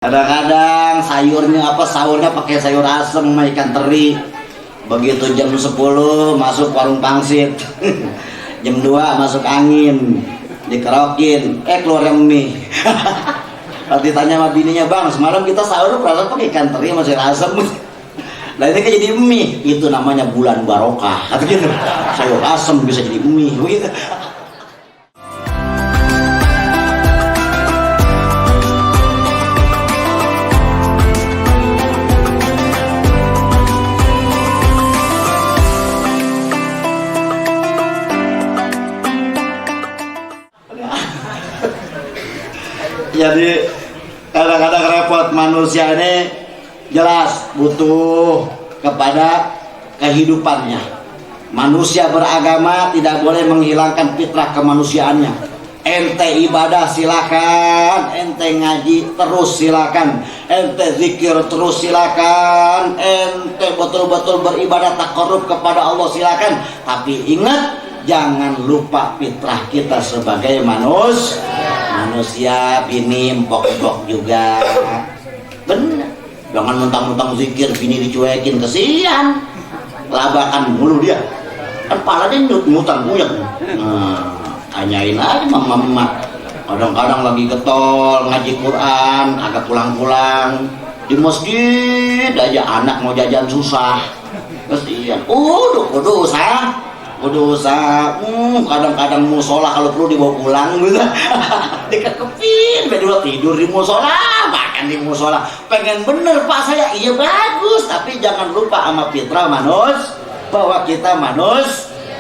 Kadang-kadang sayurnya sahurnya pakai sayur asem sama ikan teri. Begitu jam 10 masuk warung pangsit. Jam 2 masuk angin, dikerokin, keluar yang mie. Kalau ditanya sama bininya, "Bang, semalam kita sahur perasaan pakai ikan teri sama sayur asem." Nah ini kan jadi mie, itu namanya bulan barokah. Kata gitu. Sayur asem bisa jadi mie begitu. Jadi kadang-kadang repot, manusia ini jelas butuh kepada kehidupannya. Manusia beragama tidak boleh menghilangkan fitrah kemanusiaannya. Ente ibadah silakan, ente ngaji terus silakan, ente zikir terus silakan, ente betul-betul beribadah takarrub kepada Allah silakan. Tapi ingat, jangan lupa fitrah kita sebagai manusia. Bini empok-empok juga, bener. Jangan mentang-mentang zikir bini dicuekin, kesian. Labakan mulu dia, kan palanya nyut-nyutan buyang. Tanyain aja mama. Kadang-kadang lagi getol ngaji Quran, agak pulang-pulang di masjid aja, anak mau jajan susah, kesian. Kudu usaha. Kadang-kadang musola kalau perlu dibawa pulang gitu. Dikekepin, berdua tidur di musola, makan di musola. Pengen bener Pak saya, iya bagus, tapi jangan lupa sama fitrah bahwa kita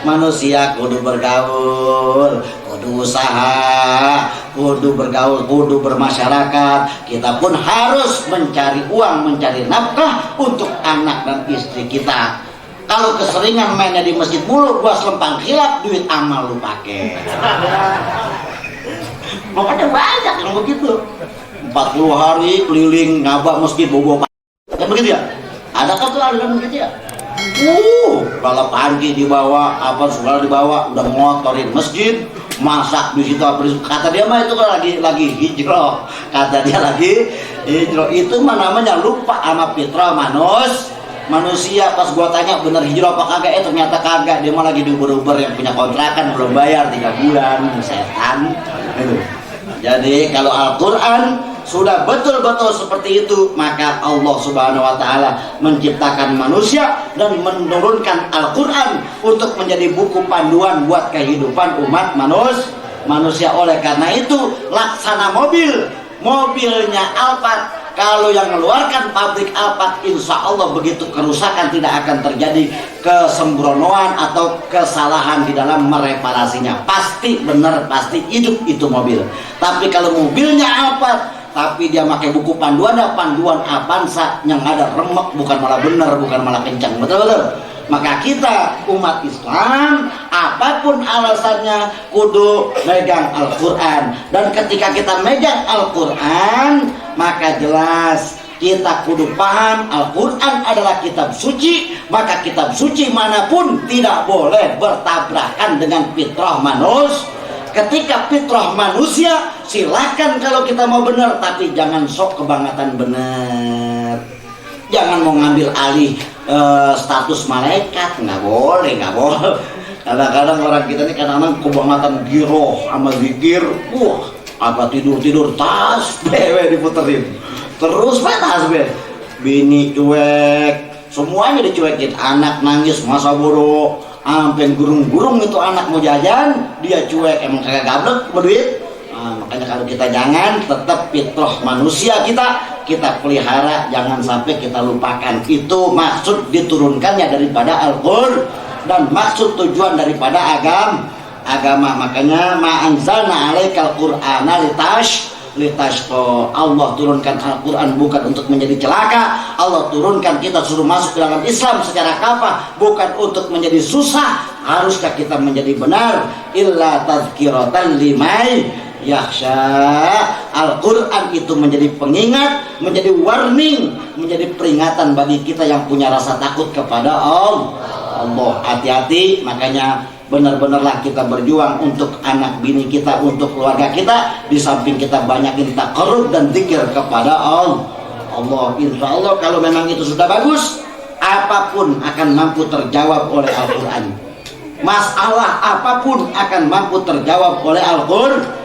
manusia kudu bergaul, kudu usaha, kudu bergaul, kudu bermasyarakat. Kita pun harus mencari uang, mencari nafkah untuk anak dan istri kita. Kalau keseringan mainnya di masjid mulu, 2 selempang khilaf, duit amal lu pakai. Makanya banyak yang begitu. 40 hari keliling ngabak masjid bobo kan begitu ya? Adakah tuh aliran begitu ya? Kalau pagi dibawa, segala dibawa, udah ngotorin masjid, masak di situ kata dia mah itu kan lagi hijrah. Kata dia lagi hijrah, itu mah namanya lupa sama fitrah manusia. Pas gua tanya bener hijrah apa kagak, ternyata kagak. Dia mah lagi diuber-uber yang punya kontrakan belum bayar 3 bulan, setan. Jadi kalau Al-Quran sudah betul-betul seperti itu, maka Allah Subhanahu wa Ta'ala menciptakan manusia dan menurunkan Al-Quran untuk menjadi buku panduan buat kehidupan umat manusia. Oleh karena itu, laksana mobilnya Alphard, kalau yang mengeluarkan pabrik Alphard, insya Allah begitu kerusakan tidak akan terjadi kesembronoan atau kesalahan di dalam mereparasinya. Pasti benar, pasti hidup itu mobil. Tapi kalau mobilnya Alphard, tapi dia pakai buku panduan Avanza yang ada remek, bukan malah benar, bukan malah kencang, betul-betul. Maka kita umat Islam, apapun alasannya, kudu megang Al-Quran. Dan ketika kita megang Al-Quran, maka jelas kita kudu paham Al-Quran adalah kitab suci. Maka kitab suci manapun tidak boleh bertabrakan dengan fitrah manusia. Ketika fitrah manusia, silakan kalau kita mau benar, tapi jangan sok kebangetan benar. Jangan mau ngambil alih status malaikat, nggak boleh. Kadang-kadang orang kita ini kadang-kadang kebangetan giroh sama zikir, apa tidur tas bewe diputerin terus tasbih, bini cuek, semuanya dicuekin, anak nangis masa bodoh, sampai gurung-gurung itu anak mau jajan dia cuek, emang kagak gablek berduit. Makanya kalau kita jangan, tetap fitrah manusia kita pelihara, jangan sampai kita lupakan. Itu maksud diturunkannya daripada Al-Qur'an dan maksud tujuan daripada agama. Makanya ma'anzalna 'alaikal qur'ana litashqa. Allah turunkan Al-Quran bukan untuk menjadi celaka. Allah turunkan kita suruh masuk ke dalam Islam secara kafah, bukan untuk menjadi susah. Haruskah kita menjadi benar? Illa tazkiratan liman yakhsha. Al-Quran itu menjadi pengingat, menjadi warning, menjadi peringatan bagi kita yang punya rasa takut kepada Allah. Hati-hati. Makanya benar-benarlah kita berjuang untuk anak bini kita, untuk keluarga kita. Di samping kita banyakin taqarrub dan zikir kepada Allah. Insya Allah kalau memang itu sudah bagus, apapun akan mampu terjawab oleh Al-Quran. Masalah apapun akan mampu terjawab oleh Al-Quran.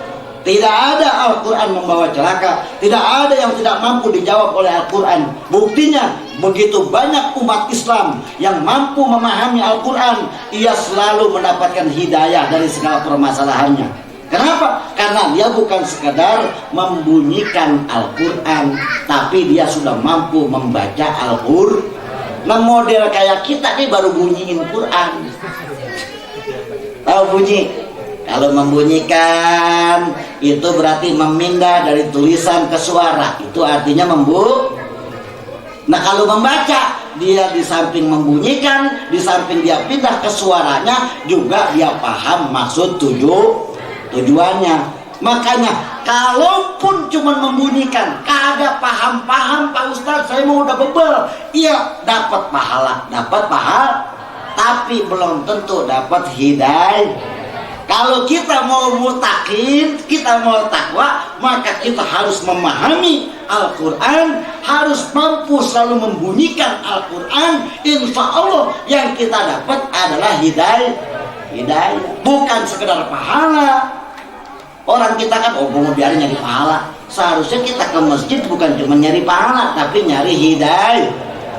Tidak ada Al-Quran membawa celaka. Tidak ada yang tidak mampu dijawab oleh Al-Quran. Buktinya begitu banyak umat Islam yang mampu memahami Al-Quran, ia selalu mendapatkan hidayah dari segala permasalahannya. Kenapa? Karena dia bukan sekadar membunyikan Al-Quran, tapi dia sudah mampu membaca Al-Quran. Nah, model kayak kita nih baru bunyiin Quran. Tahu bunyi? Kalau membunyikan itu berarti memindah dari tulisan ke suara. Itu artinya Nah, kalau membaca, dia di samping membunyikan, di samping dia pindah ke suaranya, juga dia paham maksud tujuannya. Makanya kalaupun cuma membunyikan, kagak paham-paham Pak Ustadz, saya mau udah bebel, iya dapat pahala, tapi belum tentu dapat hidayah. Kalau kita mau mutakin, kita mau takwa, maka kita harus memahami Al-Quran, harus mampu selalu membunyikan Al-Quran. Insya Allah yang kita dapat adalah hidayah, bukan sekedar pahala. Orang kita kan, mau biarin nyari pahala. Seharusnya kita ke masjid bukan cuma nyari pahala, tapi nyari hidayah.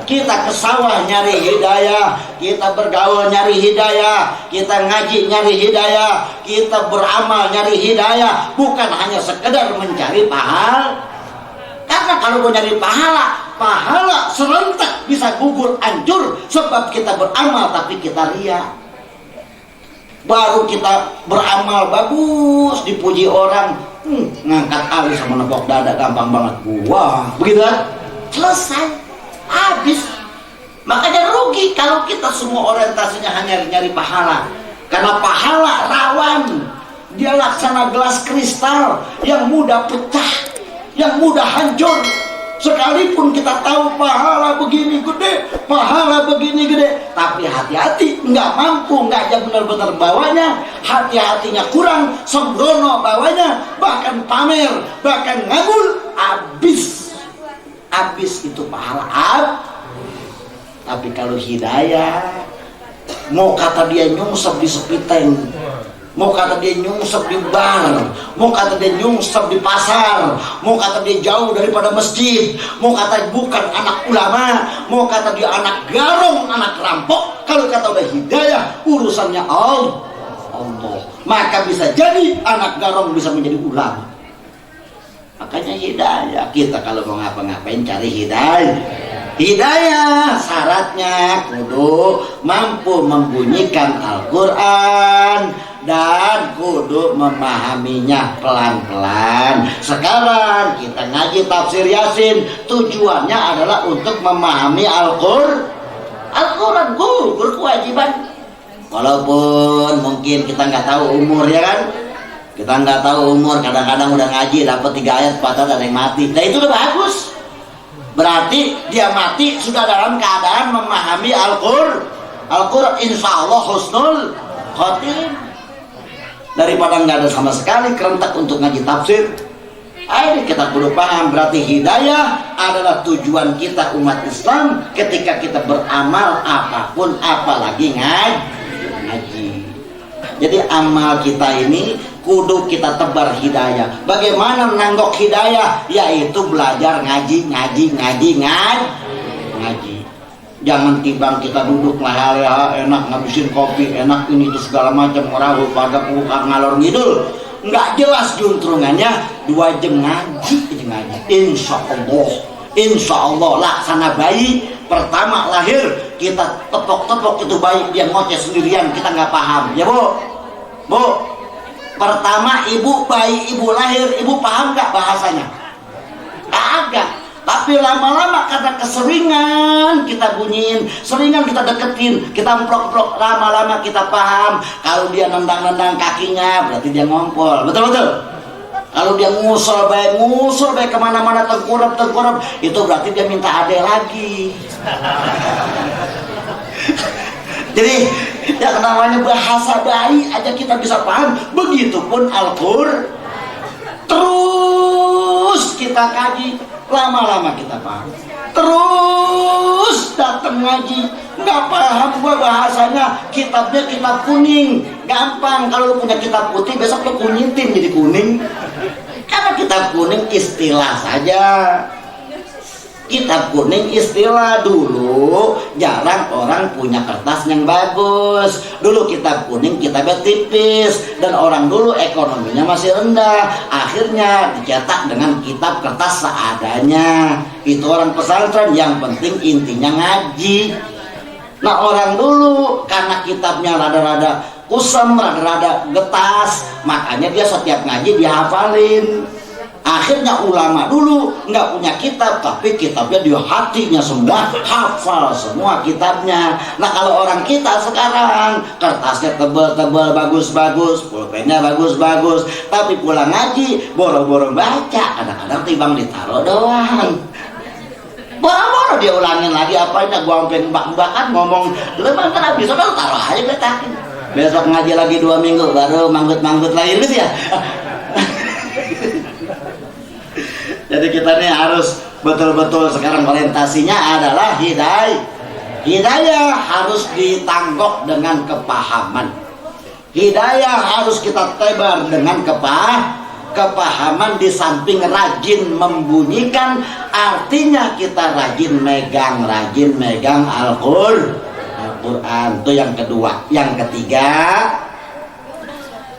Kita ke sawah nyari hidayah, kita bergaul nyari hidayah, kita ngaji nyari hidayah, kita beramal nyari hidayah, bukan hanya sekedar mencari pahala. Karena kalau mau nyari pahala serentak bisa gugur hancur, sebab kita beramal tapi kita riya. Baru kita beramal bagus, dipuji orang, ngangkat alis sama nepok dada gampang banget. Wah, begitu kan? Selesai. Habis. Makanya rugi kalau kita semua orientasinya hanya nyari pahala. Karena pahala rawan, dia laksana gelas kristal yang mudah pecah, yang mudah hancur. Sekalipun kita tahu pahala begini gede, tapi hati-hati, nggak mampu, nggak aja benar-benar bawanya, hati-hatinya kurang, sembrono bawanya, bahkan pamer, bahkan ngabul, habis itu pahala. Tapi kalau hidayah, mau kata dia nyungsep di sepiteng, mau kata dia nyungsep di bar, mau kata dia nyungsep di pasar, mau kata dia jauh daripada masjid, mau kata bukan anak ulama, mau kata dia anak garong, anak rampok, kalau kata udah hidayah, urusannya Allah. Maka bisa jadi anak garong bisa menjadi ulama. Makanya hidayah, kita kalau mau ngapa-ngapain cari hidayah syaratnya kudu mampu membunyikan Al-Quran dan kudu memahaminya pelan-pelan. Sekarang kita ngaji tafsir Yasin, tujuannya adalah untuk memahami Al-Quran, gugur kewajiban. Walaupun mungkin kita nggak tahu umur, ya kan? Kita nggak tahu umur, kadang-kadang udah ngaji dapat 3 ayat patah ada yang mati. Nah itu udah bagus. Berarti dia mati sudah dalam keadaan memahami Al-Quran. Insya Allah husnul khotim. Daripada nggak ada sama sekali kerentak untuk ngaji tafsir. Ayo kita perlu paham, berarti hidayah adalah tujuan kita umat Islam ketika kita beramal apapun, apalagi ngaji. Jadi amal kita ini kudu kita tebar hidayah. Bagaimana menanggok hidayah? Yaitu belajar ngaji. Jangan timbang kita duduk lah enak ngabisin kopi, enak ini itu segala macam orang pada buka ngalor ngidul. Nggak jelas juntrungannya, 2 jam ngaji. Insya Allah laksana bayi pertama lahir, kita tepok-tepok itu bayi, dia ngoceh sendirian, kita nggak paham. Ya Bu, pertama bayi ibu lahir, ibu paham nggak bahasanya? Kagak. Tapi lama-lama karena keseringan kita bunyiin, seringan kita deketin, kita emplok-emplok, lama-lama kita paham. Kalau dia nendang-nendang kakinya, berarti dia ngompol. Betul-betul. Kalau dia ngusul baik kemana-mana, tengkurap, itu berarti dia minta ade lagi. Jadi Yang namanya bahasa bayi aja kita bisa paham, begitupun Al-Qur'an. Terus kita kaji, lama-lama kita paham. Terus datang ngaji, nggak paham gua bahasanya, kitabnya kitab kuning, gampang. Kalau lu punya kitab putih, besok lu kunyitin jadi kuning. Karena kitab kuning istilah saja. Kitab kuning istilah. Dulu jarang orang punya kertas yang bagus. Dulu kitab kuning kitabnya tipis, dan orang dulu ekonominya masih rendah. Akhirnya dicetak dengan kitab kertas seadanya. Itu orang pesantren, yang penting intinya ngaji. Nah orang dulu karena kitabnya rada-rada kusam, rada-rada getas, makanya dia setiap ngaji dihafalin. Akhirnya ulama dulu nggak punya kitab, tapi kitabnya di hatinya semua, hafal semua kitabnya. Nah kalau orang kita sekarang kertasnya tebel-tebel, bagus-bagus, pulpennya bagus-bagus, tapi pulang ngaji boro-boro baca, kadang-kadang timbang ditaruh doang. Boro-boro dia ulangin lagi apanya, gua sampai mbak-mbakan ngomong, lu emang kenapa bisa, lu taruh aja betakin. Besok ngaji lagi 2 minggu baru manggut-manggut lagi gitu ya. Jadi kita nih harus betul-betul sekarang orientasinya adalah hidayah. Hidayah harus ditanggok dengan kepahaman. Hidayah harus kita tebar dengan kepahaman. Di samping rajin membunyikan, artinya kita rajin megang Al-Quran. Itu yang kedua. Yang ketiga,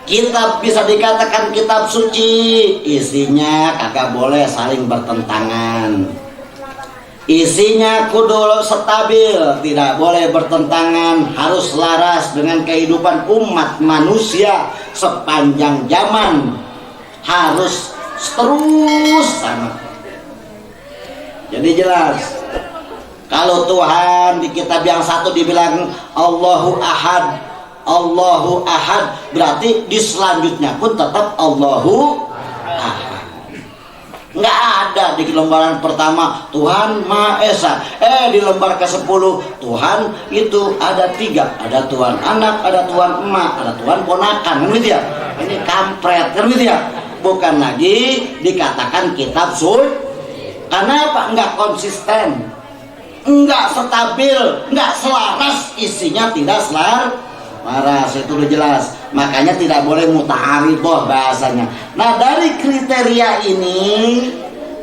kitab bisa dikatakan kitab suci, isinya kagak boleh saling bertentangan. Isinya kudu stabil, tidak boleh bertentangan, harus selaras dengan kehidupan umat manusia sepanjang zaman. Harus terus sama. Jadi jelas, kalau Tuhan di kitab yang satu dibilang Allahu Ahad, Allahu Ahad, berarti di selanjutnya pun tetap Allahu Ahad. Nggak ada di lembaran pertama Tuhan Maha Esa. Di lembar ke-10 Tuhan itu ada 3, ada Tuhan anak, ada Tuhan emak, ada Tuhan ponakan, kan gitu ya. Ini kampret, kan gitu ya. Bukan lagi dikatakan kitab suci. Karena apa? Nggak konsisten, nggak stabil, nggak selaras, isinya tidak selaras, itu udah jelas. Makanya tidak boleh muta'aridah bahasanya. Nah dari kriteria ini,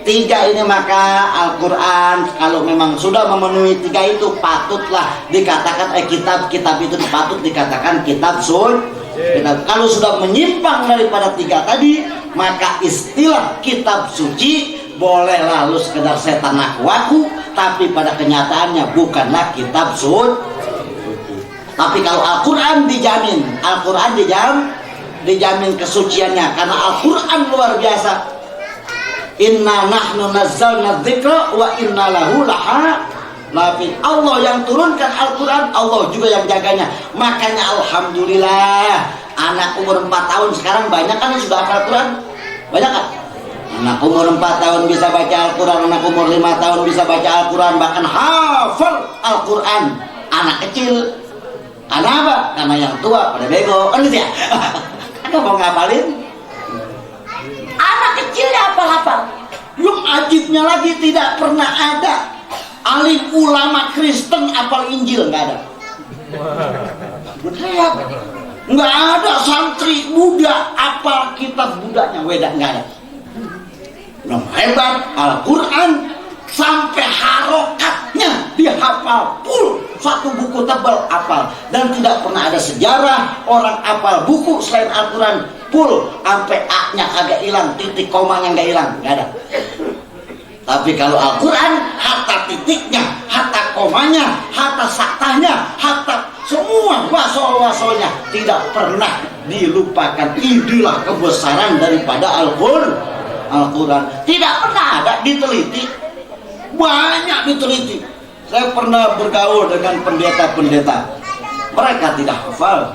3 ini, maka Al-Quran kalau memang sudah memenuhi 3 itu, patutlah dikatakan kitab itu patut dikatakan kitab suci. Kalau sudah menyimpang daripada 3 tadi, maka istilah kitab suci boleh lalu sekedar setan aku, tapi pada kenyataannya bukanlah kitab suci. Tapi kalau Al-Quran dijamin, Al-Quran dijamin kesuciannya, karena Al-Quran luar biasa. Inna nahnu nazzalna dzikra wa inna lahu lahafidz. Allah yang turunkan Al-Quran, Allah juga yang jaganya. Makanya alhamdulillah, anak umur 4 tahun sekarang banyak kan yang sudah hafal Al-Quran? Banyak kan? Anak umur 4 tahun bisa baca Al-Quran, anak umur 5 tahun bisa baca Al-Quran, bahkan hafal Al-Quran. Anak kecil. Karena apa? Karena yang tua pada bego, kan gitu ya? Ada mau ngapalin? Anak kecilnya hafal-hafal. Yang ajibnya lagi, tidak pernah ada alim ulama Kristen hafal Injil, nggak ada. Betul. Nggak ada santri Buddha hafal kitab Buddhanya, Weda, nggak ada. Nah, hebat Al-Quran sampai harokatnya dihafal full, 1 buku tebal hafal, dan tidak pernah ada sejarah orang hafal buku selain Al-Quran full sampai A-nya kagak hilang, titik komanya nggak hilang, nggak ada. Tapi kalau Al-Quran, hatta titiknya, hatta komanya, hatta saktahnya, hatta semua wasol-wasolnya tidak pernah dilupakan. Inilah kebesaran daripada Al-Quran. Tidak pernah ada diteliti, banyak diteliti. Saya pernah bergaul dengan pendeta-pendeta, mereka tidak hafal.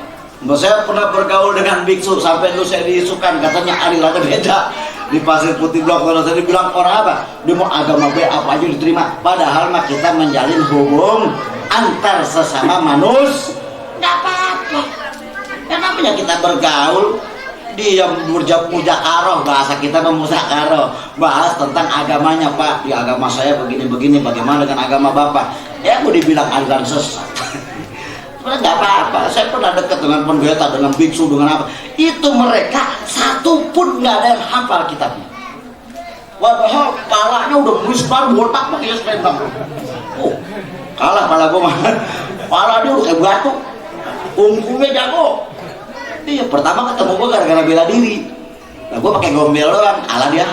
Saya pernah bergaul dengan biksu, sampai dulu saya diisukan, katanya alirannya beda. Di Pasir Putih Blok, kalau saya bilang orang apa? Dia mau agama B apa aja diterima. Padahal mah kita menjalin hubung antar sesama manusia. Nggak apa namanya kita bergaul, dia mujakarah, bahasa kita muzakarah, bahas tentang agamanya. Pak, di agama saya begini-begini, bagaimana dengan agama bapak? Ya mau dibilang aliran sesat. Nggak apa-apa, saya pernah dekat dengan pendeta, dengan biksu, dengan apa, itu mereka satu pun nggak ada yang hafal kitabnya. Padahal palanya udah besar, botak pakai selendang. Oh, kalah pala gue mah. Pala dia udah kayak batu, kungkunya jago. Iya, pertama ketemu gue gara-gara bela diri. Nah, gue pakai gombel doang, kalah dia.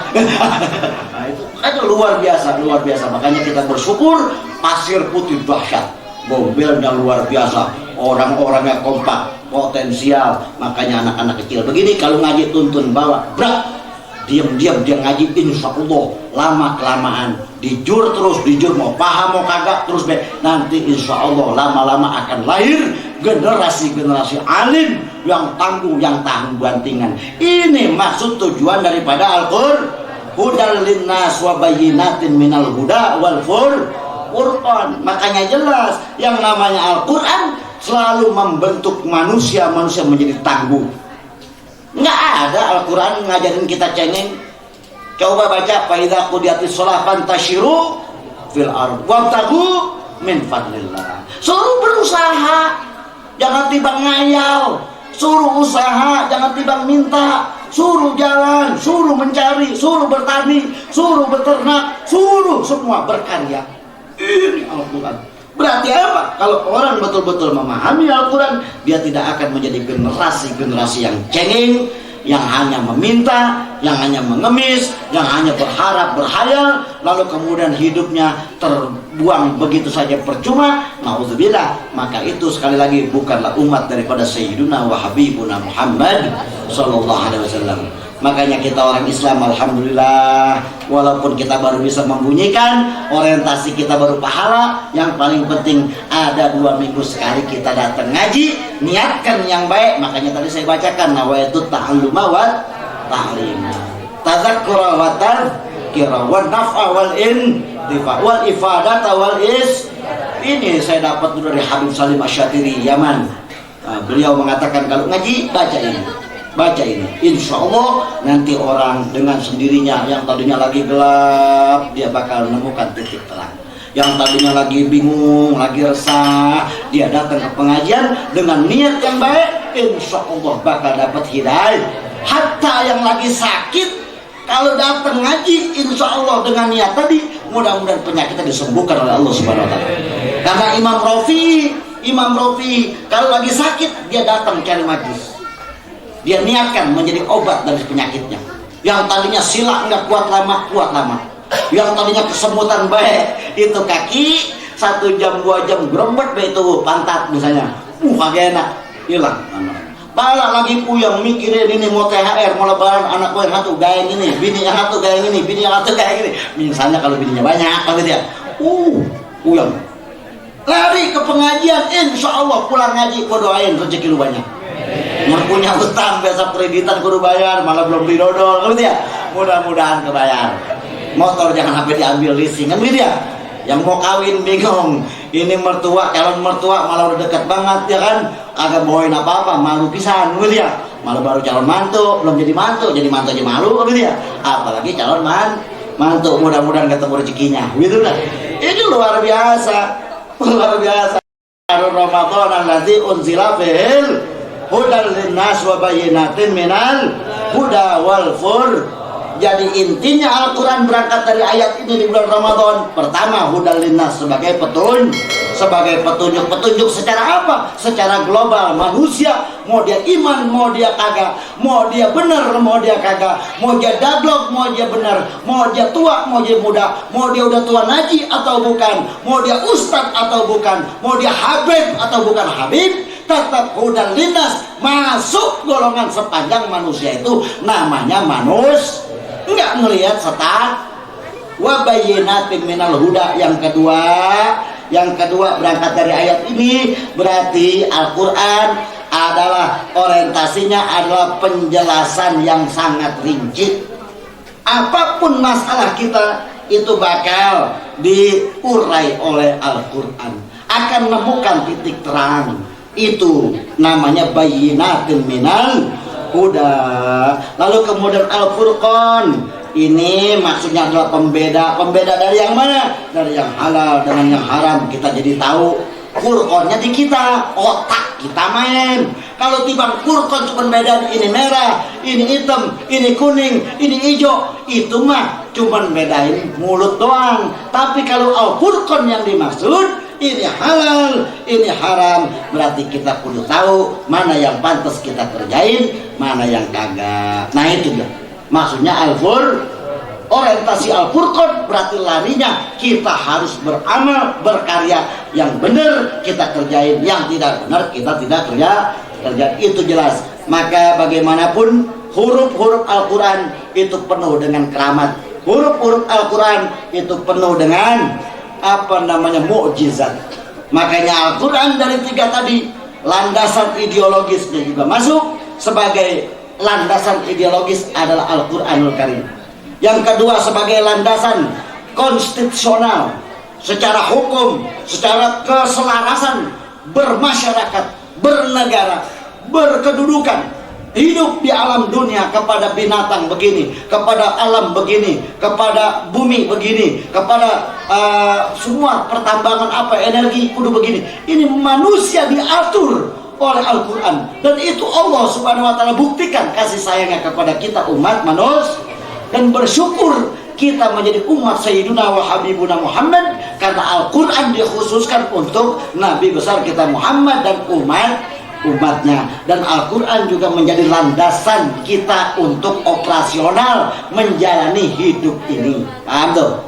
Nah, itu luar biasa, luar biasa. Makanya kita bersyukur, pasir putih dahsyat, gombelnya luar biasa, orang-orangnya kompak, potensial. Makanya anak-anak kecil begini kalau ngaji tuntun bawa, brak. Diam-diam dia ngaji, insya Allah lama kelamaan dijur terus, dijur mau paham mau kagak terus deh, nanti insya Allah lama-lama akan lahir generasi-generasi alim yang tangguh, yang tahan bantingan. Ini maksud tujuan daripada Al-Qur'an, hudal linnas wa bayyinatin minal huda wal furqan. Makanya jelas yang namanya Al-Qur'an selalu membentuk manusia menjadi tangguh. Nggak ada Al-Quran ngajarin kita cengeng. Coba baca, fa idza qudiyatis shalah fantashiru fil ardh wabtaghu min fadlillah. Suruh berusaha, jangan tiba ngayal. Suruh usaha, jangan tiba minta. Suruh jalan, suruh mencari, suruh bertani, suruh beternak, suruh semua berkarya. Ini Al-Quran. Berarti apa? Kalau orang betul-betul memahami Al-Quran, dia tidak akan menjadi generasi-generasi yang cengeng, yang hanya meminta, yang hanya mengemis, yang hanya berharap, berhayal, lalu kemudian hidupnya terbuang begitu saja percuma. Nauzubillah. Maka itu sekali lagi bukanlah umat daripada Sayyiduna wa Habibuna Muhammad sallallahu alaihi wasallam. Makanya kita orang Islam, alhamdulillah, walaupun kita baru bisa membunyikan, orientasi kita baru pahala. Yang paling penting ada 2 minggu sekali kita datang ngaji, niatkan yang baik. Makanya tadi saya bacakan, nawaitu ta'alluma wa ta'lima, tadzakkura wa tadhkira wa naf'a wal intifa wal ifadata wal is. Ini saya dapat dari Habib Salim Asy-Syatiri Yaman. Beliau mengatakan kalau ngaji baca ini, insya Allah nanti orang dengan sendirinya yang tadinya lagi gelap, dia bakal menemukan titik terang. Yang tadinya lagi bingung, lagi resah, dia datang ke pengajian dengan niat yang baik, insya Allah bakal dapat hidayah. Hatta yang lagi sakit, kalau datang ngaji, insya Allah dengan niat tadi, mudah-mudahan penyakitnya disembuhkan oleh Allah Subhanahu Wa Taala. Karena Imam Rafi kalau lagi sakit, dia datang cari majlis. Dia niatkan menjadi obat dari penyakitnya. Yang tadinya silak nggak kuat lama. Yang tadinya kesemutan baik, itu kaki 1 jam 2 jam gerombet itu pantat misalnya, kagak enak, hilang. Bala lagi puyeng mikirin ini mau THR, mau lebaran, anak gue yang satu gaya gini, bini yang satu gaya gini, bini yang satu gaya gini. Misalnya kalau bininya banyak, gitu ya, puyeng. Lari ke pengajian, insya Allah pulang ngaji, gue doain rezeki lu banyak. Yang punya utang besok kreditan kudu bayar, malah belum didodol, gitu ya. Mudah-mudahan kebayar. Motor jangan sampai diambil leasing, kan gitu ya. Yang mau kawin bingung, ini mertua, calon mertua malah udah dekat banget ya kan, agak bawain apa-apa, malu pisan, gitu ya. Malah baru calon mantu, belum jadi mantu aja malu, gitu ya. Apalagi calon mantu, mudah-mudahan ketemu rezekinya, gitu kan. Ini luar biasa. Ramadan allazi unzila fihil hudal linnas wa bayyinatin minal huda wal furqan. Jadi intinya Al-Quran berangkat dari ayat ini di bulan Ramadan. Pertama, hudal linnas sebagai petunjuk secara apa? Secara global manusia, mau dia iman, mau dia kagak, mau dia benar, mau dia kagak, mau dia dablok, mau dia benar, mau dia tua, mau dia muda, mau dia udah tua naji atau bukan, mau dia ustadz atau bukan, mau dia habib atau bukan habib, tetap hudal linnas masuk golongan sepanjang manusia itu namanya manusia. Enggak ngelihat setat wa bayyinatin minal huda. Yang kedua berangkat dari ayat ini berarti Al-Quran adalah orientasinya adalah penjelasan yang sangat rinci. Apapun masalah kita itu bakal diurai oleh Al-Quran, akan menemukan titik terang. Itu namanya bayyinatin minal huda. Lalu kemudian Al-Furqan, ini maksudnya adalah pembeda. Pembeda dari yang mana? Dari yang halal dengan yang haram. Kita jadi tahu. Furqannya di kita, otak kita main. Kalau timbang Furqan cuma beda ini merah, ini hitam, ini kuning, ini hijau, itu mah cuma bedain mulut doang. Tapi kalau Al-Furqan yang dimaksud, ini halal, ini haram, berarti kita perlu tahu mana yang pantas kita kerjain, mana yang kagak. Nah itu dia maksudnya orientasi Al-Furqan, berarti larinya kita harus beramal, berkarya. Yang benar kita kerjain, yang tidak benar kita tidak kerjain. Itu jelas. Maka bagaimanapun huruf-huruf Al-Quran itu penuh dengan keramat. Huruf-huruf Al-Quran itu penuh dengan mukjizat. Makanya Al-Quran dari 3 tadi, landasan ideologisnya juga masuk. Sebagai landasan ideologis adalah Al-Quranul Karim. Yang kedua sebagai landasan konstitusional, secara hukum, secara keselarasan bermasyarakat, bernegara, berkedudukan, hidup di alam dunia, kepada binatang begini, kepada alam begini, kepada bumi begini, kepada semua pertambangan energi kudu begini. Ini manusia diatur oleh Al-Quran, dan itu Allah Subhanahu wa Ta'ala buktikan kasih sayangnya kepada kita umat manusia. Dan bersyukur kita menjadi umat Sayyiduna wa Habibuna Muhammad, karena Al-Quran dikhususkan untuk Nabi besar kita Muhammad dan umatnya. Dan Al-Quran juga menjadi landasan kita untuk operasional menjalani hidup ini. Paham tuh?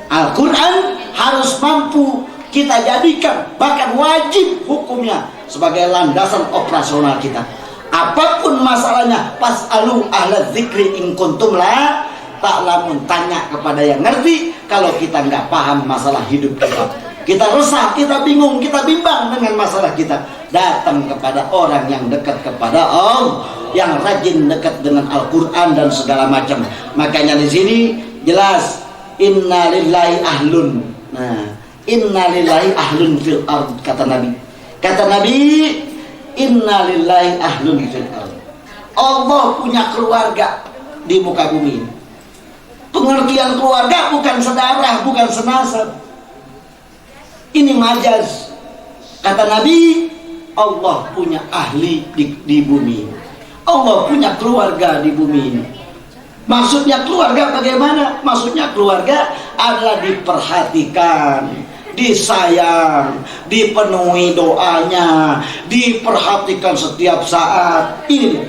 Al-Quran harus mampu kita jadikan, bahkan wajib hukumnya sebagai landasan operasional kita. Apapun masalahnya, pas'alu ahla dzikri in kuntum la ta'lamun, tanya kepada yang ngerti. Kalau kita nggak paham masalah hidup kita resah, kita bingung, kita bimbang dengan masalah kita, datang kepada orang yang dekat kepada Allah, yang rajin dekat dengan Al-Quran dan segala macam. Makanya di sini jelas inna lillahi ahlun. Nah, inna lillahi ahlun fil ard, kata Nabi. Inna lillahi ahlun fil ard. Allah punya keluarga di muka bumi. Pengertian keluarga bukan sedarah, bukan senasab. Ini majaz. Kata Nabi, Allah punya ahli di bumi. Allah punya keluarga di bumi ini. Maksudnya keluarga bagaimana? Maksudnya keluarga adalah diperhatikan, disayang, dipenuhi doanya, diperhatikan setiap saat. Ini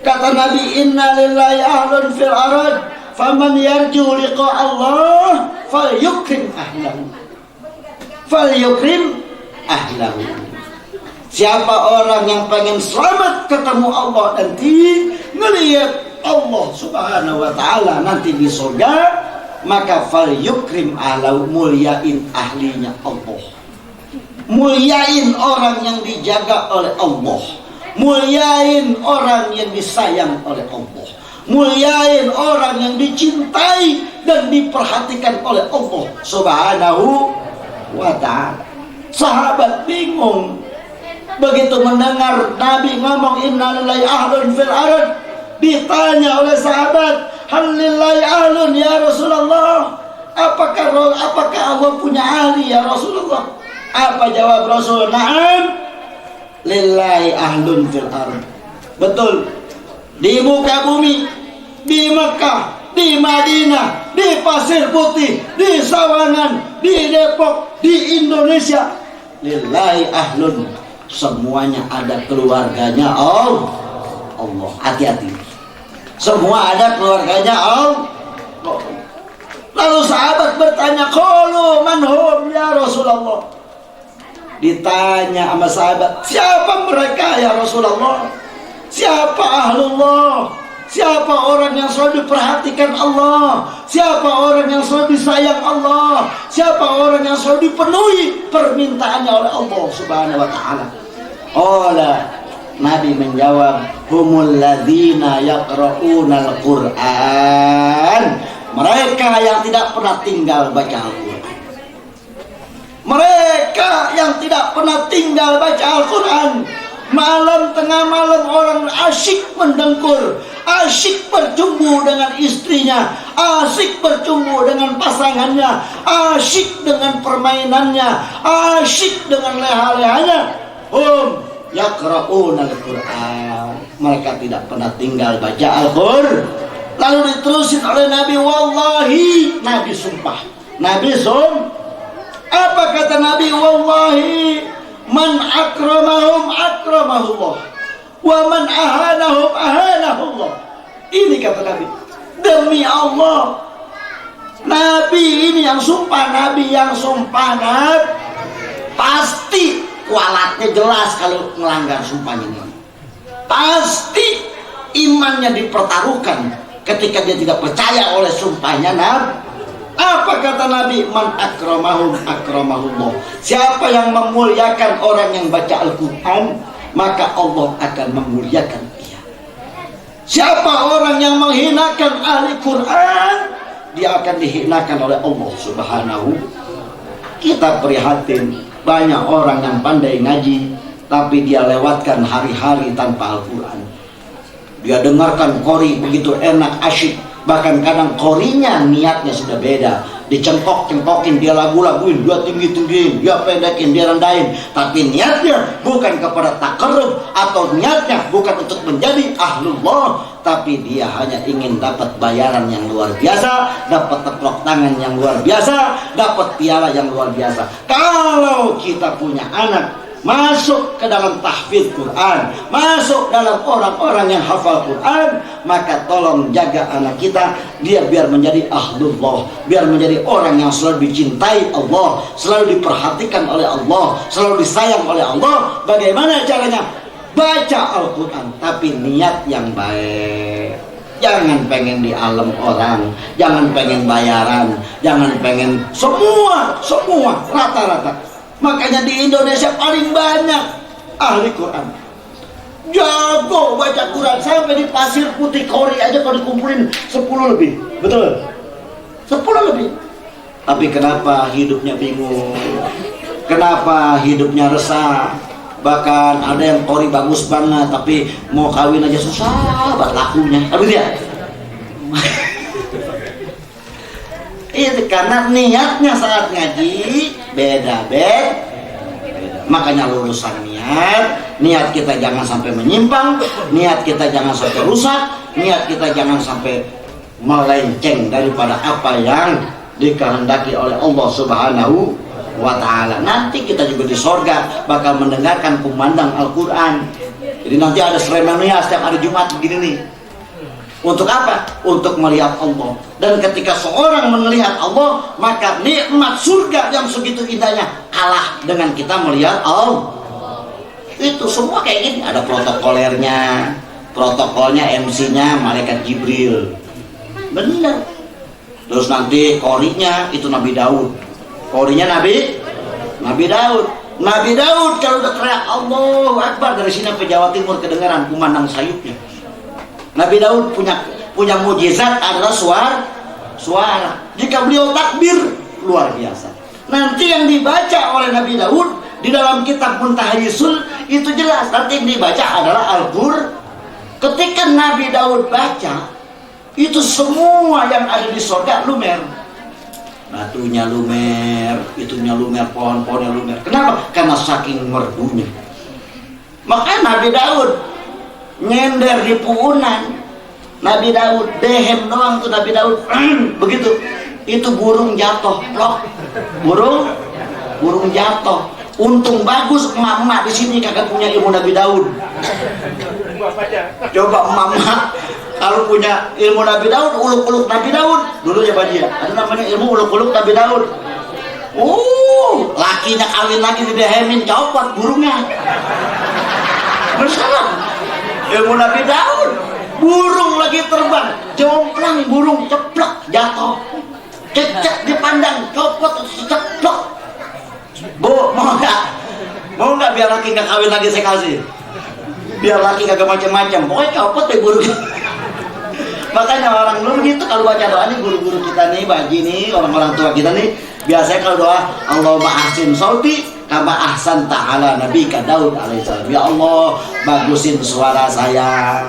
kata Nabi, inna lillahi ahlun fil arad, faman yarju liqa Allah falyukrim ahlahu. Siapa orang yang pengen selamat ketemu Allah nanti, ngelihat Allah Subhanahu wa Ta'ala nanti di surga, maka falyukrim ahlahu, muliain ahlinya Allah, muliain orang yang dijaga oleh Allah, muliain orang yang disayang oleh Allah, muliain orang yang dicintai dan diperhatikan oleh Allah Subhanahu wa Ta'ala. Sahabat bingung begitu mendengar Nabi ngomong inna lillahi ahlun fil ard. Ditanya oleh sahabat, halillahi ahlun ya Rasulullah, apakah Allah punya ahli ya Rasulullah? Apa jawab Rasul? Na'am lillahi ahlun fil ard. Betul, di muka bumi, di Mekah, di Madinah, di Pasir Putih, di Sawangan, di Depok, di Indonesia, lillahi ahlun, semuanya ada keluarganya Allah. Hati-hati, semua ada keluarganya Allah. Lalu sahabat bertanya, qalu man hum ya Rasulullah. Ditanya sama sahabat, siapa mereka ya Rasulullah? Siapa ahlullah? Siapa orang yang selalu diperhatikan Allah? Siapa orang yang selalu disayang Allah? Siapa orang yang selalu dipenuhi permintaannya oleh Allah Subhanahu wa Ta'ala? Nabi menjawab, humul ladzina yaqra'unal Qur'an, mereka yang tidak pernah tinggal baca Al-Quran, mereka yang tidak pernah tinggal baca Al-Quran. Malam tengah malam orang asyik mendengkur, asyik bercumbu dengan istrinya, asyik bercumbu dengan pasangannya, asyik dengan permainannya, asyik dengan leha-lehanya. Yaqra'una al-Quran. Mereka tidak pernah tinggal baca Al-Quran. Lalu diterusin oleh Nabi, wallahi, Nabi sumpah, Nabi apa kata Nabi? Wallahi, man akramahum akramahullah, wa man ahanahum ahanahullah. Ini kata Nabi, demi Allah, Nabi ini yang sumpah, Nabi yang sumpah, pasti kualatnya jelas kalau melanggar sumpahnya ini. Pasti imannya dipertaruhkan ketika dia tidak percaya oleh sumpahnya Nabi. Apa kata Nabi? Man akramahum akramahullah. Siapa yang memuliakan orang yang baca Al-Quran, maka Allah akan memuliakan dia. Siapa orang yang menghinakan ahli Quran, dia akan dihinakan oleh Allah Subhanahu. Kita prihatin, banyak orang yang pandai ngaji tapi dia lewatkan hari-hari tanpa Al-Quran. Dia dengarkan qori begitu enak, asyik, bahkan kadang qorinya niatnya sudah beda, dicengkok-cengkokin, dia lagu-laguin, dia tinggi-tinggiin, dia pendekin, dia rendahin, tapi niatnya bukan kepada takarrub, atau niatnya bukan untuk menjadi ahlullah, tapi dia hanya ingin dapat bayaran yang luar biasa, dapat tepuk tangan yang luar biasa, dapat piala yang luar biasa. Kalau kita punya anak masuk ke dalam tahfidz Quran, masuk dalam orang-orang yang hafal Quran, maka tolong jaga anak kita, dia biar menjadi ahlullah, biar menjadi orang yang selalu dicintai Allah, selalu diperhatikan oleh Allah, selalu disayang oleh Allah. Bagaimana caranya? Baca Al-Quran tapi niat yang baik. Jangan pengen di alam orang, jangan pengen bayaran, jangan pengen semua rata-rata. Makanya di Indonesia paling banyak ahli Quran, jago baca Quran, sampai di Pasir Putih Kori aja kalau dikumpulin 10 lebih, betul? 10 lebih. Tapi kenapa hidupnya bingung? Kenapa hidupnya resah? Bahkan ada yang Kori bagus banget, tapi mau kawin aja susah buat lakunya. Apa dia? Itu karena niatnya saat ngaji beda. Makanya lulusan niat kita jangan sampai menyimpang, niat kita jangan sampai rusak, niat kita jangan sampai melenceng daripada apa yang dikehendaki oleh Allah Subhanahu wa ta'ala. Nanti kita juga di sorga bakal mendengarkan kumandang Al-Quran. Jadi nanti ada seremonial setiap hari Jumat begini nih. Untuk apa? Untuk melihat Allah. Dan ketika seorang melihat Allah, maka nikmat surga yang segitu indahnya kalah dengan kita melihat Allah. Itu semua kayak gini. Ada protokolnya MC-nya malaikat Jibril. Benar. Terus nanti korinya itu Nabi Daud. Korinya Nabi Daud. Nabi Daud kalau udah teriak Allahu Akbar, dari sini ke Jawa Timur kedengaran kumandang sayupnya. Nabi Daud punya mujizat adalah suara. Jika beliau takbir luar biasa. Nanti yang dibaca oleh Nabi Daud di dalam kitab Muntahayisul itu jelas. Nanti yang dibaca adalah Al-Qur'an. Ketika Nabi Daud baca, itu semua yang ada di surga lumer. Batunya lumer, itunya lumer, pohon-pohonnya lumer. Kenapa? Karena saking merdunya. Maka Nabi Daud nyender di puunan. Nabi Daud dehem doang tuh Nabi Daud begitu, itu burung jatuh, plok. Burung jatuh. Untung bagus emak-emak di sini kagak punya ilmu Nabi Daud. Coba emak-emak kalau punya ilmu Nabi Daud, uluk-uluk Nabi Daud dulu ya dia. Ada namanya ilmu uluk-uluk Nabi Daud. Lakinya kawin lagi didehemin, copot burungnya. Bersalah. Ilmu Nabi Daud, burung lagi terbang, jomplang burung ceplok jatuh, cecek dipandang, copot ceplok. Bu, mau nggak biar laki nggak kawin lagi saya kasih, biar laki kagak macam-macam, pokoknya copot deh burung. Makanya orang dulu gitu kalau baca doa nih, guru-guru kita nih, Pak Haji nih, orang-orang tua kita nih, biasanya kalau doa Allahumma ahsin sauti kama ahsanta ala nabika Daud alaihissalam. Ya Allah, bagusin suara saya.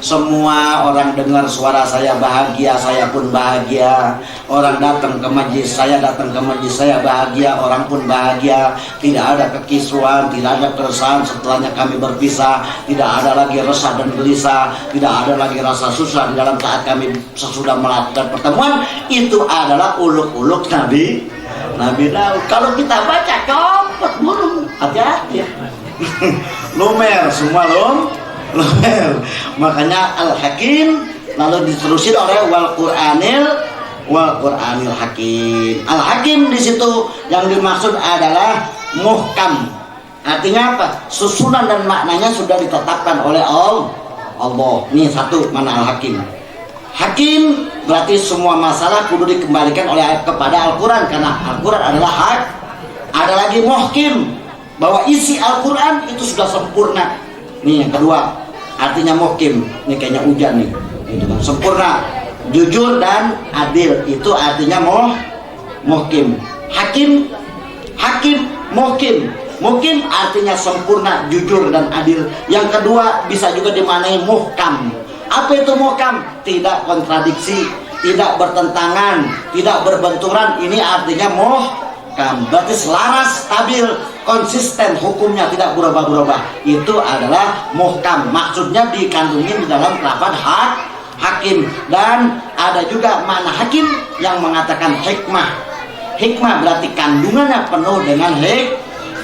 Semua orang dengar suara saya bahagia, saya pun bahagia. Orang datang ke majlis, saya datang ke majlis, saya bahagia, orang pun bahagia. Tidak ada kekisruhan, tidak ada keresahan setelahnya kami berpisah. Tidak ada lagi resah dan gelisah, tidak ada lagi rasa susah di dalam saat kami sesudah melakukan pertemuan. Itu adalah uluk-uluk Nabi Daud. Kalau kita baca copot burung, hati-hati ya. Lumer semua lumer. Makanya Al-Hakim lalu diterusin oleh wal Qur'anil Hakim. Al-Hakim di situ yang dimaksud adalah muhkam. Artinya apa? Susunan dan maknanya sudah ditetapkan oleh Allah. Ini satu mana Al-Hakim. Hakim berarti semua masalah kudu dikembalikan kepada Al-Quran, karena Al-Quran adalah hak. Ada lagi muhkim, bahwa isi Al-Quran itu sudah sempurna. Nih yang kedua, artinya muhkim. Ini kayaknya hujan nih. Itu kan sempurna, jujur dan adil. Itu artinya muhkim. Hakim, muhkim. Muhkim artinya sempurna, jujur dan adil. Yang kedua bisa juga dimaknai muhkam. Apa itu muhkam? Tidak kontradiksi, tidak bertentangan, tidak berbenturan. Ini artinya muhkam. Berarti selaras, stabil, konsisten, hukumnya tidak berubah-berubah. Itu adalah muhkam. Maksudnya dikandungin di dalam lafaz hakim. Dan ada juga makna hakim yang mengatakan hikmah. Hikmah berarti kandungannya penuh dengan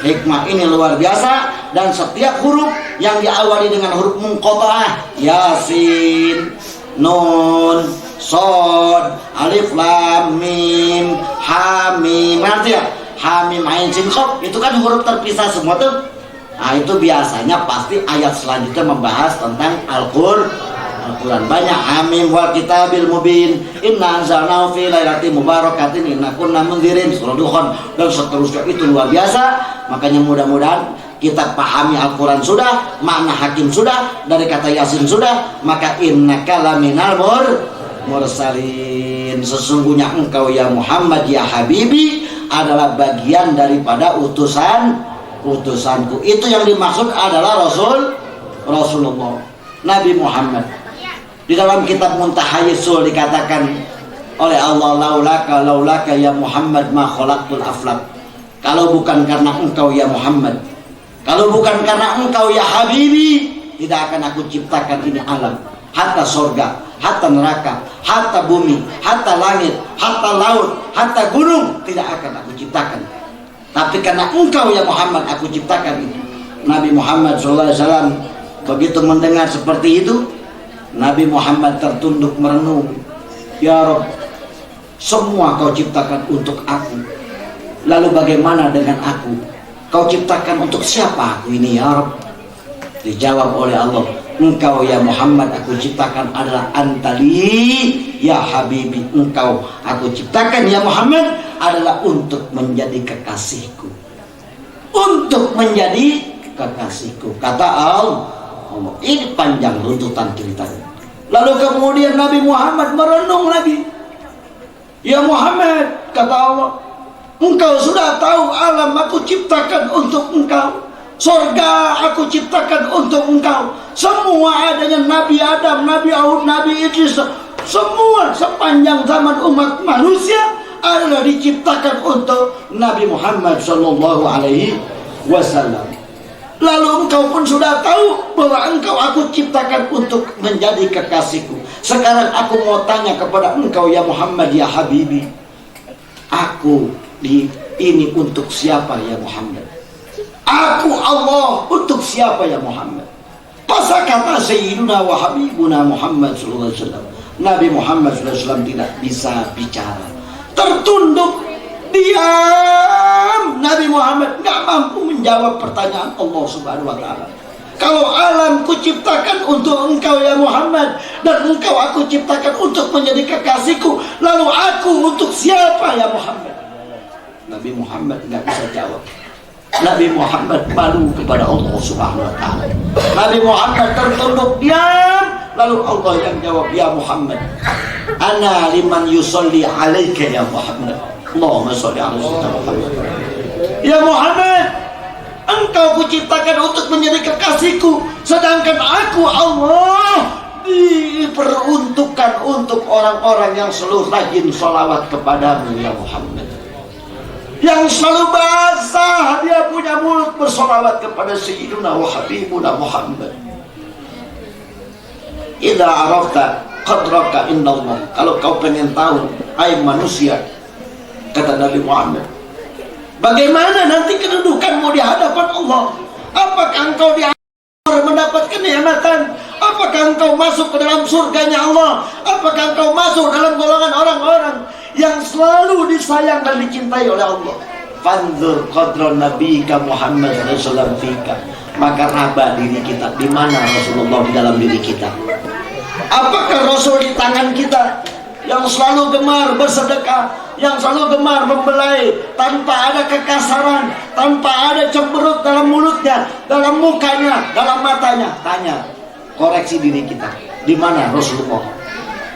hikmah. Ini luar biasa. Dan setiap huruf yang diawali dengan huruf munqata'ah, Yasin, Nun, Shad, Alif Lam Mim, Hamim, ngerti ya? Hamim, Ain, Sin, Qaf, itu kan huruf terpisah semua tuh. Nah itu biasanya pasti ayat selanjutnya membahas tentang Al-Quran. Banyak. Hamim wal kitabil mubin, inna anzalnahu fi lailatin mubarakatin inna kunna mundzirin, surah Dukhan, dan seterusnya. Itu luar biasa. Makanya mudah-mudahan kita pahami Al-Quran sudah, makna hakim sudah, dari kata Yasin sudah, maka innaka laminal mursalin. Sesungguhnya engkau ya Muhammad ya Habibi adalah bagian daripada utusanku. Itu yang dimaksud adalah Rasulullah Nabi Muhammad. Di dalam kitab Muntahayisul dikatakan oleh Allah, laulaka ya Muhammad ma khalaqtul aflaq. Kalau bukan karena engkau ya Muhammad, kalau bukan karena engkau ya Habibi, tidak akan aku ciptakan ini alam. Hatta sorga, hatta neraka, hatta bumi, hatta langit, hatta laut, hatta gunung, tidak akan aku ciptakan. Tapi karena engkau ya Muhammad aku ciptakan itu. Nabi Muhammad SAW begitu mendengar seperti itu, Nabi Muhammad tertunduk merenung. Ya Rabb, semua kau ciptakan untuk aku, lalu bagaimana dengan aku? Kau ciptakan untuk siapa aku ini ya Rabb? Dijawab oleh Allah, engkau ya Muhammad aku ciptakan adalah antali ya Habibi. Engkau aku ciptakan ya Muhammad adalah untuk menjadi kekasihku. Untuk menjadi kekasihku, kata Allah. Ini panjang runtutan ceritanya. Lalu kemudian Nabi Muhammad merenung lagi. Ya Muhammad, kata Allah, engkau sudah tahu alam aku ciptakan untuk engkau, surga aku ciptakan untuk engkau. Semua adanya Nabi Adam, Nabi Hud, Nabi Idris, semua sepanjang zaman umat manusia adalah diciptakan untuk Nabi Muhammad SAW. Lalu engkau pun sudah tahu bahwa engkau aku ciptakan untuk menjadi kekasihku. Sekarang aku mau tanya kepada engkau ya Muhammad ya Habibi, aku ini untuk siapa ya Muhammad? Aku Allah untuk siapa ya Muhammad? Pasal kata Sayyiduna wa Habibuna Muhammad SAW. Nabi Muhammad SAW tidak bisa bicara, tertunduk, diam. Nabi Muhammad nggak mampu menjawab pertanyaan Allah Subhanahu wa Ta'ala. Kalau alam kuciptakan untuk engkau ya Muhammad, dan engkau aku ciptakan untuk menjadi kekasihku, lalu aku untuk siapa ya Muhammad? Nabi Muhammad nggak bisa jawab. Nabi Muhammad malu kepada Allah Subhanahu wa Ta'ala. Nabi Muhammad tertunduk diam. Lalu Allah yang jawab, ya Muhammad, ana liman yusolli alaika ya Muhammad. Allahumma sholli ala sayyidina Muhammad. Ya Muhammad, engkau kuciptakan untuk menjadi kekasihku, sedangkan aku Allah diperuntukkan untuk orang-orang yang selalu rajin sholawat kepadamu ya Muhammad, yang selalu basah dia punya mulut bersolawat kepada Sayyiduna wa Habibuna Muhammad. Idza arafta qadraka indallah, kalau kau pengen tahu hai manusia, kata Nabi Muhammad, bagaimana nanti kedudukanmu di hadapan Allah? Apakah engkau mendapatkan kenikmatan? Apakah engkau masuk ke dalam surganya Allah? Apakah engkau masuk dalam golongan orang-orang yang selalu disayang dan dicintai oleh Allah? Fanzur qadra nabiyika Muhammad sallallahu alaihi wasallam, maka raba diri kita, di mana Rasulullah di dalam diri kita. Apakah Rasul di tangan kita yang selalu gemar bersedekah, yang selalu gemar membelai tanpa ada kekasaran, tanpa ada cemberut dalam mulutnya, dalam mukanya, dalam matanya? Tanya, koreksi diri kita, di mana Rasulullah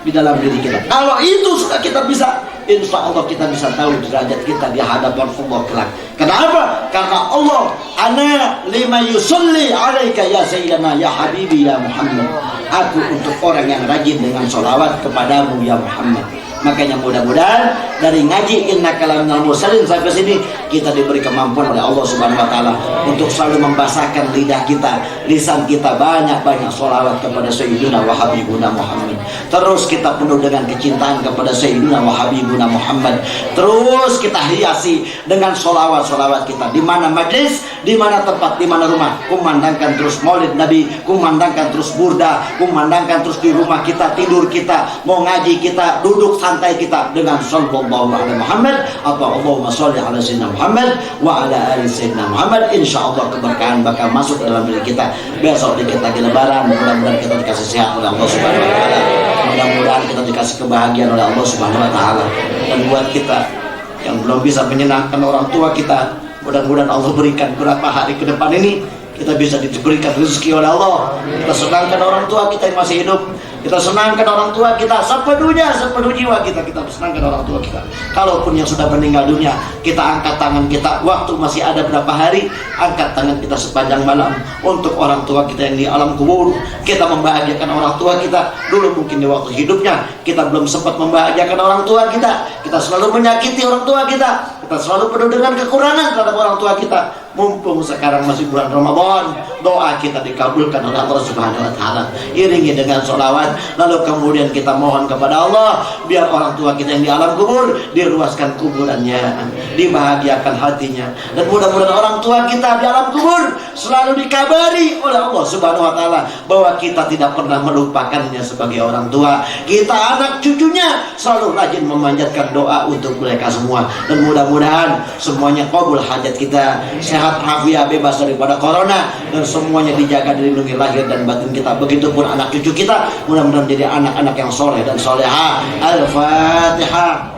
di dalam diri kita. Kalau itu sudah kita bisa, insya Allah kita bisa tahu derajat kita di hadapan Allah kelak. Kenapa? Karena Allah, ana lima yusalli alaika ya sayyidana ya habibi ya Muhammad, aku untuk orang yang rajin dengan sholawat kepadamu ya Muhammad. Makanya mudah-mudahan dari ngaji innaka laminal mursalin sampai sini kita diberi kemampuan oleh Allah Subhanahu wa taala untuk selalu membasahkan lidah kita, lisan kita banyak-banyak sholawat kepada Sayyidina wa Habibuna Muhammad. Terus kita penuh dengan kecintaan kepada Sayyidina wa Habibuna Muhammad. Terus kita hiasi dengan sholawat-sholawat kita, di mana majlis, di mana tempat, di mana rumah, kumandangkan terus maulid Nabi, kumandangkan terus burda, kumandangkan terus di rumah kita, tidur kita, mau ngaji kita, duduk santai kita dengan sallallahu alaihi Muhammad atau Allahumma sholli ala sayyidina Muhammad wa ala ali sayyidina Muhammad. Insyaallah keberkahan bakal masuk dalam diri kita. Besok dikit lagi lebaran, mudah-mudahan kita dikasih sehat oleh Allah Subhanahu wa taala, mudah-mudahan kita dikasih kebahagiaan oleh Allah Subhanahu wa taala. Dan buat kita yang belum bisa menyenangkan orang tua kita, mudah-mudahan Allah berikan beberapa hari ke depan ini kita bisa diberikan rezeki oleh Allah. Kita senangkan orang tua kita yang masih hidup, kita senangkan orang tua kita sepenuhnya, sepenuh jiwa kita senangkan orang tua kita. Kalaupun yang sudah meninggal dunia, kita angkat tangan kita, waktu masih ada berapa hari, angkat tangan kita sepanjang malam untuk orang tua kita yang di alam kubur. Kita membahagiakan orang tua kita. Dulu mungkin di waktu hidupnya kita belum sempat membahagiakan orang tua kita, kita selalu menyakiti orang tua kita, kita selalu penuh dengan kekurangan terhadap orang tua kita. Mumpung sekarang masih bulan Ramadan, doa kita dikabulkan oleh Allah Subhanahu wa taala. Iringi dengan sholawat, lalu kemudian kita mohon kepada Allah biar orang tua kita yang di alam kubur diluaskan kuburannya, dibahagiakan hatinya, dan mudah-mudahan orang tua kita di alam kubur selalu dikabari oleh Allah Subhanahu wa taala bahwa kita tidak pernah melupakannya sebagai orang tua. Kita anak cucunya selalu rajin memanjatkan doa untuk mereka semua, dan mudah-mudahan semuanya qabul hajat kita, sehat afiat, bebas daripada corona, dan semuanya dijaga dilindungi lahir dan batin kita. Begitupun anak cucu kita, mudah-mudahan jadi anak-anak yang soleh dan soleha. Al-Fatihah.